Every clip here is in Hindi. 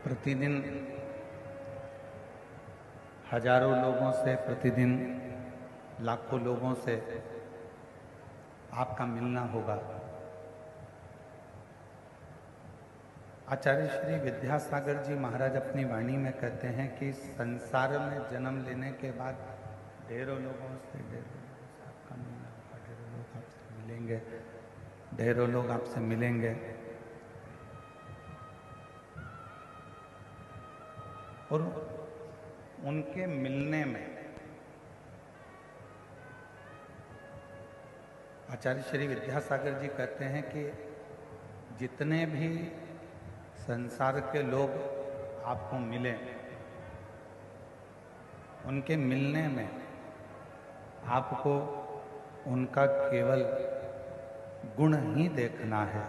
प्रतिदिन हजारों लोगों से, प्रतिदिन लाखों लोगों से आपका मिलना होगा। आचार्य श्री विद्यासागर जी महाराज अपनी वाणी में कहते हैं कि संसार में जन्म लेने के बाद ढेरों लोगों से आपका मिलना होगा, ढेरों लोग आपसे मिलेंगे, ढेरों लोग आपसे मिलेंगे। और उनके मिलने में आचार्य श्री विद्यासागर जी कहते हैं कि जितने भी संसार के लोग आपको मिले, उनके मिलने में आपको उनका केवल गुण ही देखना है,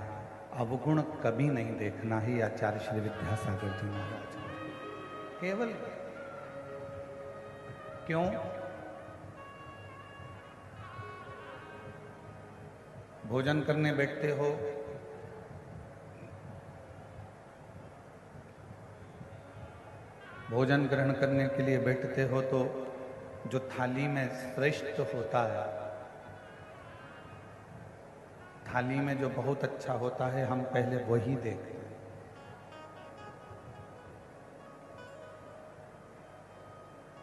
अवगुण कभी नहीं देखना ही। आचार्य श्री विद्यासागर जी महाराज केवल क्यों? भोजन करने बैठते हो, भोजन ग्रहण करने के लिए बैठते हो तो जो थाली में श्रेष्ठ होता है, थाली में जो बहुत अच्छा होता है, हम पहले वही देखते हैं।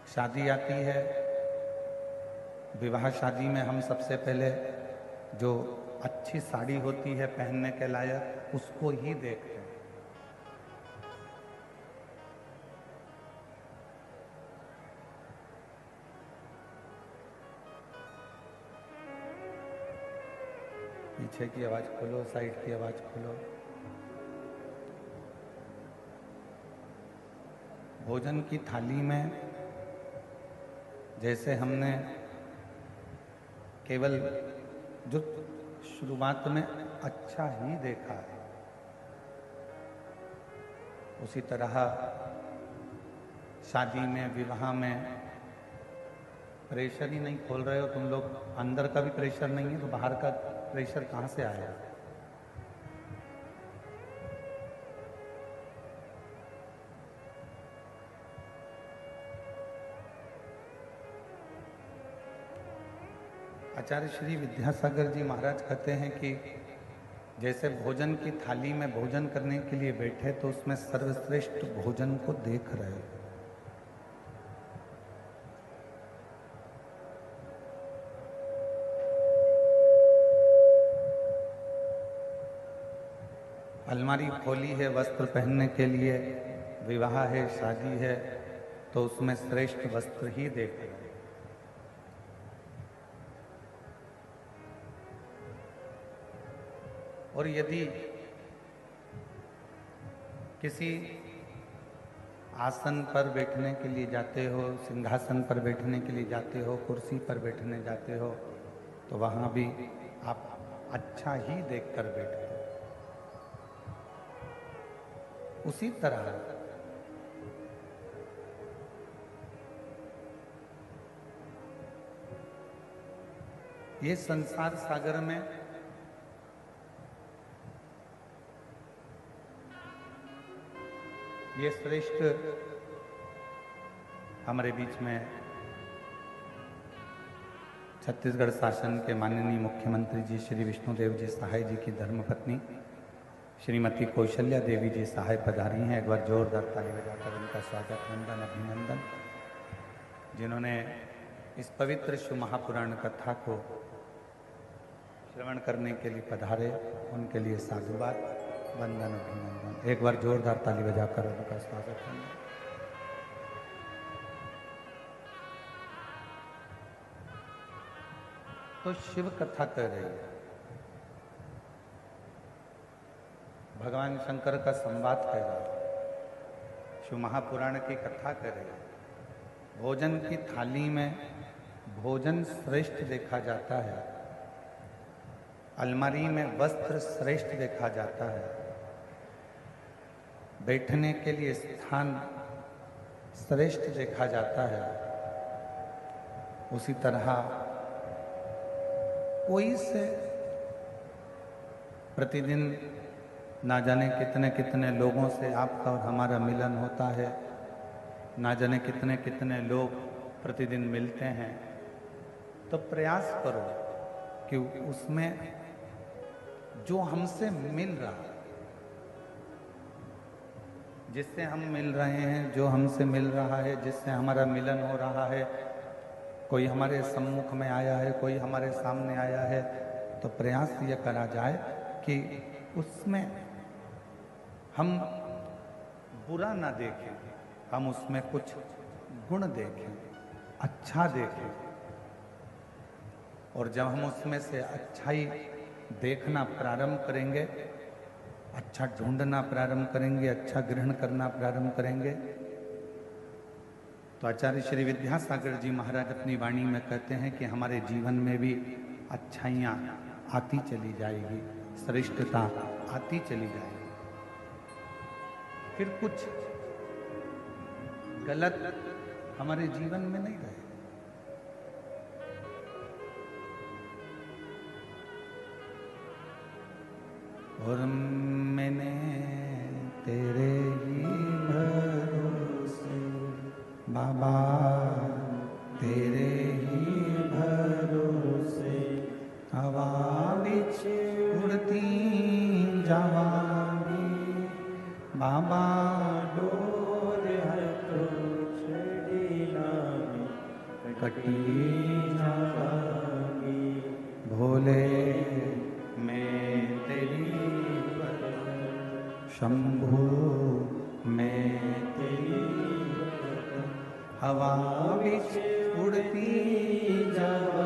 शादी आती है, विवाह शादी में हम सबसे पहले जो अच्छी साड़ी होती है पहनने के लायक, उसको ही देखते हैं। पीछे की आवाज खोलो, साइड की आवाज खोलो। भोजन की थाली में जैसे हमने केवल जो शुरुआत में अच्छा ही देखा है, उसी तरह शादी में, विवाह में प्रेशर ही नहीं खोल रहे हो तुम लोग, अंदर का भी प्रेशर नहीं है तो बाहर का प्रेशर कहां से आया? आचार्य श्री विद्यासागर जी महाराज कहते हैं कि जैसे भोजन की थाली में भोजन करने के लिए बैठे तो उसमें सर्वश्रेष्ठ भोजन को देख रहे हो। अलमारी खोली है वस्त्र पहनने के लिए, विवाह है, शादी है, तो उसमें श्रेष्ठ वस्त्र ही देख रहे हो। और यदि किसी आसन पर बैठने के लिए जाते हो, सिंहासन पर बैठने के लिए जाते हो, कुर्सी पर बैठने जाते हो, तो वहां भी आप अच्छा ही देखकर बैठते हो। उसी तरह ये संसार सागर में ये श्रेष्ठ हमारे बीच में छत्तीसगढ़ शासन के माननीय मुख्यमंत्री जी श्री विष्णुदेव जी सहाय जी की धर्मपत्नी श्रीमती कौशल्या देवी जी सहाय पधारी हैं। एक बार जोरदार ताली बजाकर उनका स्वागत, वंदन, अभिनंदन। जिन्होंने इस पवित्र शिव महापुराण कथा को श्रवण करने के लिए पधारे, उनके लिए साधुवाद, वंदन, अभिनंदन। एक बार जोरदार ताली बजाकर उनका स्वागत करना। तो शिव कथा कह रही है, भगवान शंकर का संवाद कह रहा है, शिव महापुराण की कथा कह रही है। भोजन की थाली में भोजन श्रेष्ठ देखा जाता है, अलमारी में वस्त्र श्रेष्ठ देखा जाता है, बैठने के लिए स्थान श्रेष्ठ देखा जाता है। उसी तरह कोई से प्रतिदिन ना जाने कितने कितने लोगों से आपका और हमारा मिलन होता है, ना जाने कितने कितने लोग प्रतिदिन मिलते हैं। तो प्रयास करो कि उसमें जो हमसे मिल रहा है, जिससे हम मिल रहे हैं, जो हमसे मिल रहा है, जिससे हमारा मिलन हो रहा है, कोई हमारे सम्मुख में आया है, कोई हमारे सामने आया है, तो प्रयास ये करा जाए कि उसमें हम बुरा ना देखें, हम उसमें कुछ गुण देखें, अच्छा देखें। और जब हम उसमें से अच्छाई देखना प्रारंभ करेंगे, अच्छा ढूंढना प्रारंभ करेंगे, अच्छा ग्रहण करना प्रारंभ करेंगे, तो आचार्य श्री विद्यासागर जी महाराज अपनी वाणी में कहते हैं कि हमारे जीवन में भी अच्छाइयाँ आती चली जाएगी, श्रेष्ठता आती चली जाएगी। फिर कुछ गलत हमारे जीवन में नहीं रहे। और मैंने तेरे ही भरोसे बाबा, तेरे ही भरोसे हवा बिच उड़ती जावांगी बाबा, डोर हथों छड़ी नामी कटी जावांगी। भोले मैं तेरी शंभू मैं तेरी हवा बिच उड़ती जावांगी